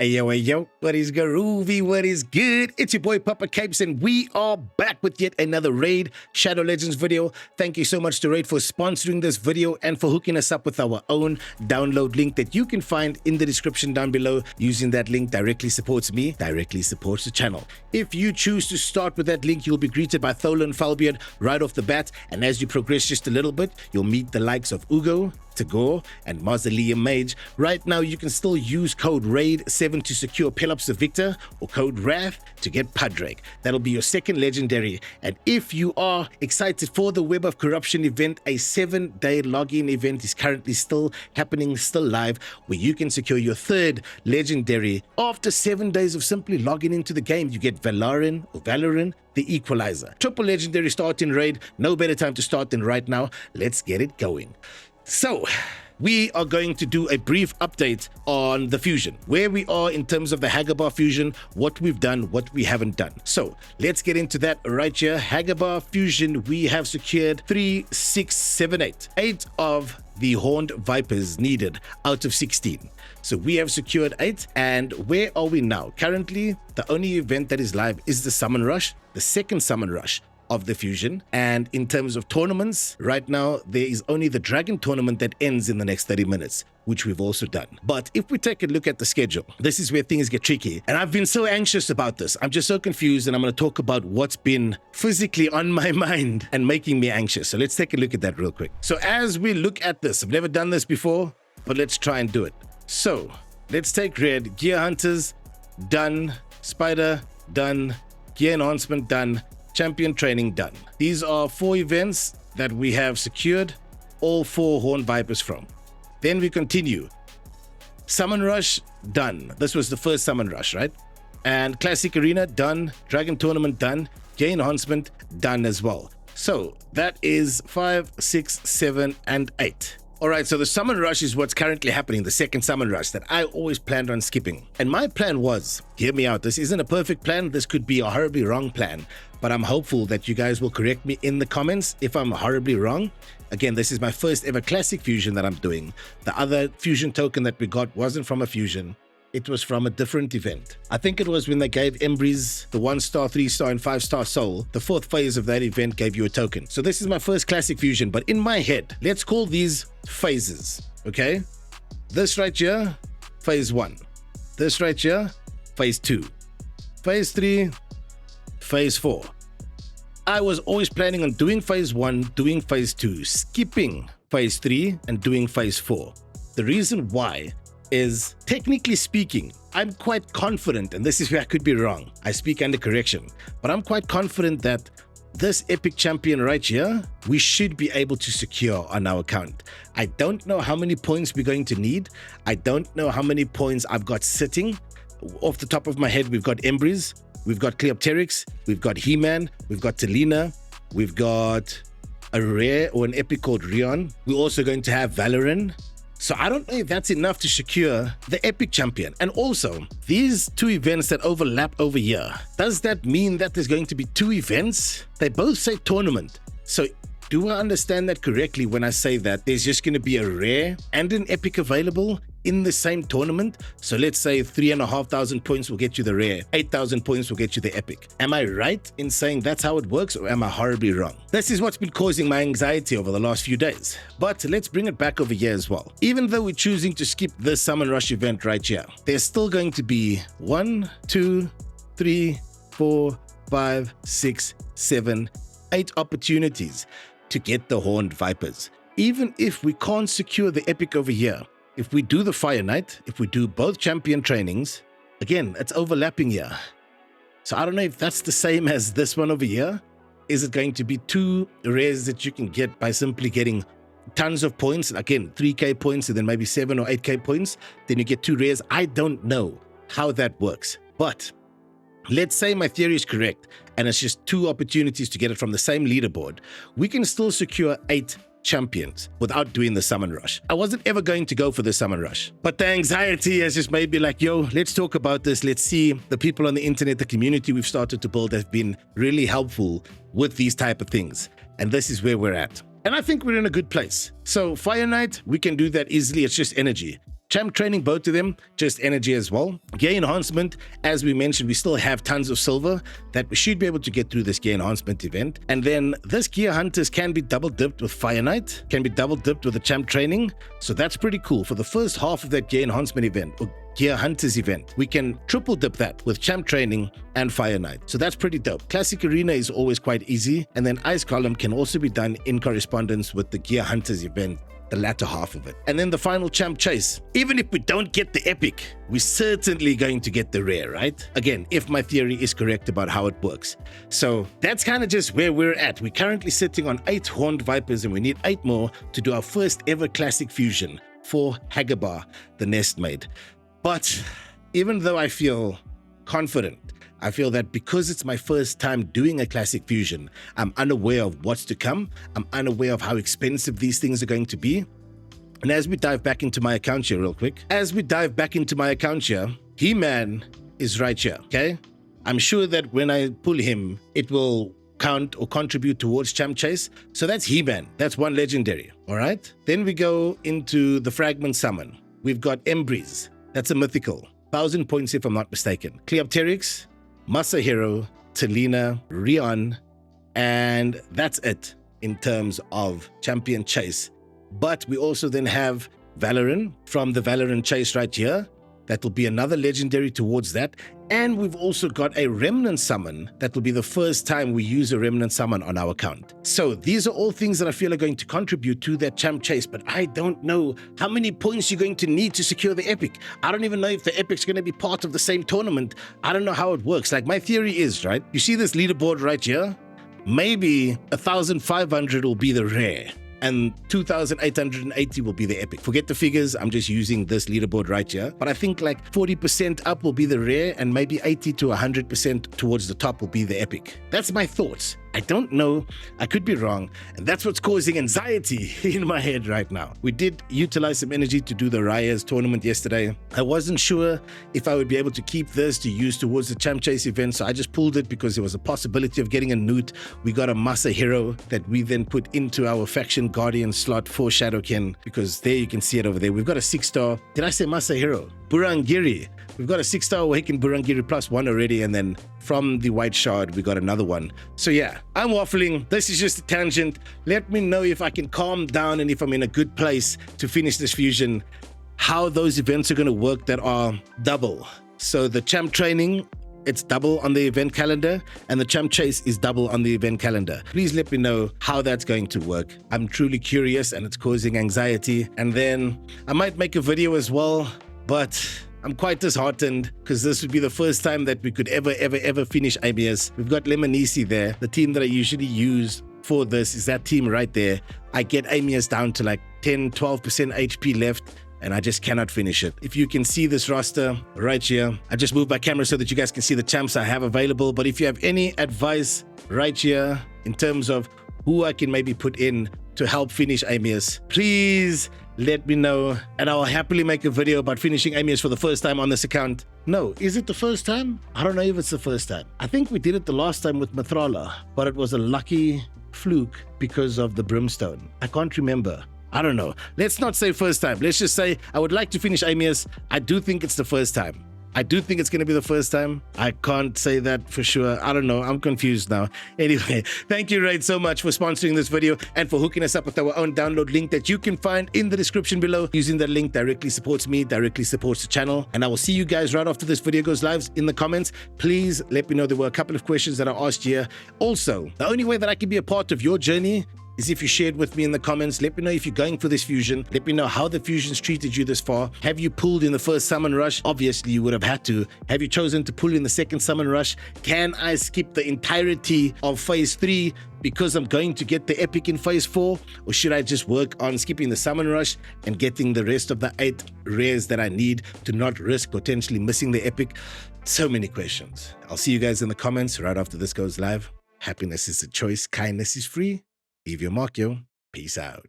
Hey yo, what is groovy, what is good? It's your boy Papa Capes and we are back with yet another Raid Shadow Legends video. Thank you so much to Raid for sponsoring this video and for hooking us up with our own download link that you can find in the description down below. Using that link directly supports me, directly supports the channel. If you choose to start with that link, you'll be greeted by Thola and Falbeard right off the bat, and as you progress just a little bit, you'll meet the likes of Ugo, Tagore, and Mausoleum Mage. Right now, you can still use code RAID7 to secure Pelops the Victor or code WRATH to get Padraig. That'll be your second legendary. And if you are excited for the Web of Corruption event, a 7-day login event is currently still happening, still live, where you can secure your third legendary. After 7 days of simply logging into the game, you get Valorant or Valorant, the Equalizer. Triple legendary start in Raid. No better time to start than right now. Let's get it going. So, we are going to do a brief update on the fusion, where we are in terms of the Haggibah Fusion, what we've done, what we haven't done. So, let's get into that right here. Haggibah Fusion, we have secured 3, 6, 7, 8. 8 of the Horned Vipers needed out of 16. So we have secured 8, and where are we now? Currently, the only event that is live is the Summon Rush, the second Summon Rush of the fusion. And in terms of tournaments, right now there is only the Dragon tournament that ends in the next 30 minutes, which we've also done. But if we take a look at the schedule, this is where things get tricky, and I've been so anxious about this. I'm just so confused, and I'm going to talk about what's been physically on my mind and making me anxious. So let's take a look at that real quick. So as we look at this, I've never done this before, but let's try and do it. So let's take Red. Gear Hunters done, Spider done, Gear Enhancement done, Champion Training done. These are 4 events that we have secured all 4 Horned Vipers from. Then we continue. Summon Rush done. This was the first Summon Rush, right? And Classic Arena done, Dragon Tournament done, Gear Enhancement done as well. So that is 5, 6, 7, and 8. Alright, so the Summon Rush is what's currently happening, the second Summon Rush that I always planned on skipping. And my plan was, hear me out, this isn't a perfect plan, this could be a horribly wrong plan, but I'm hopeful that you guys will correct me in the comments if I'm horribly wrong. Again, this is my first ever Classic Fusion that I'm doing. The other Fusion token that we got wasn't from a Fusion. It was from a different event. I think it was when they gave Embreeze the 1-star, 3-star, and 5-star soul. The 4th phase of that event gave you a token. So this is my first Classic Fusion, but in my head, let's call these phases, okay? This right here, phase 1. This right here, phase 2. Phase 3, phase 4. I was always planning on doing phase 1, doing phase 2, skipping phase 3, and doing phase 4. The reason why is, technically speaking, I'm quite confident, and this is where I could be wrong, I speak under correction, but I'm quite confident that this epic champion right here, we should be able to secure on our account. I don't know how many points we're going to need. I don't know how many points I've got sitting. Off the top of my head, we've got Embreeze, we've got Cleopteryx, we've got He-Man, we've got Telina, we've got a rare or an epic called Rion. We're also going to have Valorant. So I don't know if that's enough to secure the epic champion. And also, these 2 events that overlap over here, does that mean that there's going to be 2 events? They both say tournament. So do I understand that correctly when I say that there's just going to be a rare and an epic available in the same tournament? So let's say 3,500 points will get you the rare, 8,000 points will get you the epic. Am I right in saying that's how it works, or am I horribly wrong? This is what's been causing my anxiety over the last few days. But let's bring it back over here as well. Even though we're choosing to skip this Summon Rush event right here, there's still going to be 1, 2, 3, 4, 5, 6, 7, 8 opportunities to get the Horned Vipers. Even if we can't secure the epic over here, if we do the Fire Knight, if we do both champion trainings, again, it's overlapping here. So I don't know if that's the same as this one over here. Is it going to be 2 rares that you can get by simply getting tons of points? Again, 3k points and then maybe 7 or 8k points. Then you get 2 rares. I don't know how that works. But let's say my theory is correct and it's just 2 opportunities to get it from the same leaderboard. We can still secure 8 champions without doing the Summon Rush. I wasn't ever going to go for the Summon Rush, but the anxiety has just made me like, yo, let's talk about this. Let's see. The people on the internet, the community we've started to build have been really helpful with these type of things. And this is where we're at. And I think we're in a good place. So Fire Knight, we can do that easily. It's just energy. Champ training, both of them, just energy as well. Gear enhancement, as we mentioned, we still have tons of silver that we should be able to get through this gear enhancement event. And then this gear hunters can be double dipped with Fire Knight, can be double dipped with the champ training. So that's pretty cool. For the first half of that gear enhancement event, or Gear Hunters event, we can triple dip that with champ training and Fire Knight. So that's pretty dope. Classic Arena is always quite easy, and then Ice Column can also be done in correspondence with the Gear Hunters event, the latter half of it. And then the final champ chase. Even if we don't get the epic, we're certainly going to get the rare, right? Again, if my theory is correct about how it works. So that's kind of just where we're at. We're currently sitting on 8 Horned Vipers, and we need 8 more to do our first ever classic fusion for Haggibah, the Nestmaid. But even though I feel confident, I feel that because it's my first time doing a classic fusion, I'm unaware of what's to come. I'm unaware of how expensive these things are going to be. And as we dive back into my account here real quick, He-Man is right here, okay? I'm sure that when I pull him, it will count or contribute towards champ chase. So that's He-Man. That's one legendary, all right? Then we go into the fragment summon. We've got Embreeze. That's a mythical. 1,000 points if I'm not mistaken. Cleopteryx, Masahiro, Talina, Rion, and that's it in terms of champion chase. But we also then have Valoran from the Valoran chase right here. That will be another legendary towards that. And we've also got a remnant summon. That will be the first time we use a remnant summon on our account. So these are all things that I feel are going to contribute to that champ chase, but I don't know how many points you're going to need to secure the epic. I don't even know if the epic's going to be part of the same tournament. I don't know how it works. Like, my theory is, right, you see this leaderboard right here? Maybe 1,500 will be the rare, and 2,880 will be the epic. Forget the figures, I'm just using this leaderboard right here. But I think like 40% up will be the rare, and maybe 80 to 100% towards the top will be the epic. That's my thoughts. I don't know, I could be wrong, and that's what's causing anxiety in my head right now. We did utilize some energy to do the Raya's tournament yesterday. I wasn't sure if I would be able to keep this to use towards the champ chase event, so I just pulled it because there was a possibility of getting a Newt. We got a Masahiro that we then put into our faction guardian slot for Shadowkin, because there you can see it over there. We've got a 6-star, did I say Masahiro? Burangiri. We've got a 6-star Awakened Burangiri +1 already, and then from the White Shard, we got another one. So yeah, I'm waffling. This is just a tangent. Let me know if I can calm down and if I'm in a good place to finish this fusion, how those events are going to work that are double. So the champ training, it's double on the event calendar, and the champ chase is double on the event calendar. Please let me know how that's going to work. I'm truly curious, and it's causing anxiety. And then I might make a video as well, but I'm quite disheartened because this would be the first time that we could ever finish IBS. We've got Lemonisi there. The team that I usually use for this is that team right there. I get Amias down to like 10-12% HP left, and I just cannot finish it. If you can see this roster right here, I just moved my camera so that you guys can see the champs I have available. But if you have any advice right here in terms of who I can maybe put in to help finish Amias, please let me know, and I'll happily make a video about finishing Amias for the first time on this account. No, is it the first time? I don't know if it's the first time. I think we did it the last time with Mathrala, but it was a lucky fluke because of the brimstone. I can't remember. I don't know. Let's not say first time. Let's just say I would like to finish Amias. I do think it's the first time. I do think it's going to be the first time. I can't say that for sure. I don't know. I'm confused now. Anyway, thank you, Raid, so much for sponsoring this video and for hooking us up with our own download link that you can find in the description below. Using that link directly supports me, directly supports the channel. And I will see you guys right after this video goes live in the comments. Please let me know. There were a couple of questions that I asked here. Also, the only way that I can be a part of your journey is if you shared with me in the comments. Let me know if you're going for this fusion. Let me know how the fusion's treated you this far. Have you pulled in the first summon rush? Obviously, you would have had to. Have you chosen to pull in the second summon rush? Can I skip the entirety of phase 3 because I'm going to get the epic in phase 4? Or should I just work on skipping the summon rush and getting the rest of the 8 rares that I need to not risk potentially missing the epic? So many questions. I'll see you guys in the comments right after this goes live. Happiness is a choice. Kindness is free. Leave your mark, yo. Peace out.